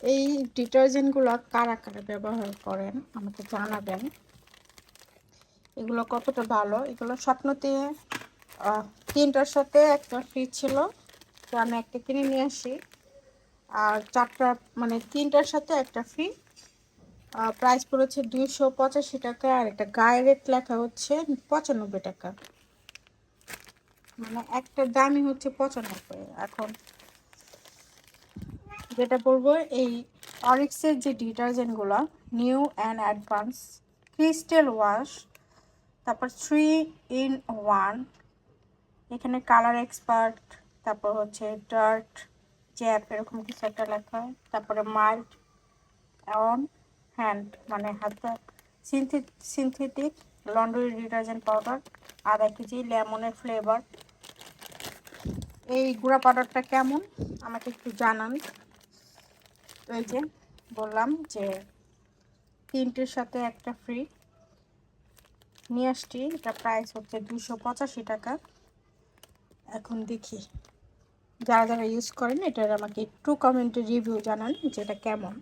এই ডিটারজেন্টগুলো কারা কারা ব্যবহার করেন আমাকে জানাবেন। এগুলো কতটা ভালো। এগুলো স্বপ্নতে 3টার সাথে একটা ফ্রি ছিল, তো আমি একটা কিনে নিয়ে আসি। আর 4টা মানে 3টার সাথে একটা ফ্রি। প্রাইস পড়েছে 285 টাকা, আর একটা গায়ে রেট লেখা হচ্ছে 95 টাকা। মানে একটা দামই হচ্ছে 95। এখন যেটা বলবো, এই অরিক্সের যে ডিটারজেন্টগুলো, new and advance crystal wash, তারপর 3 in 1, এখানে কালার এক্সপার্ট, তারপর হচ্ছে ডার্ট জ্যাপ এরকম কিছু একটা লেখা, তারপরে মাইল্ড অন হ্যান্ড মানে হাতে synthetic laundry detergent powder, 1/2 KG লেমনের ফ্লেভার। এই গুঁড়া পাউডারটা কেমন আমাকে একটু জানান। ওই যে বললাম যে 3টের সাথে একটা ফ্রি নিয়ে আসছি, এটা প্রাইস হচ্ছে 285 টাকা। এখন দেখি যারা যারা ইউজ করেন এটার আমাকে একটু কমেন্টে রিভিউ জানান যে এটা কেমন।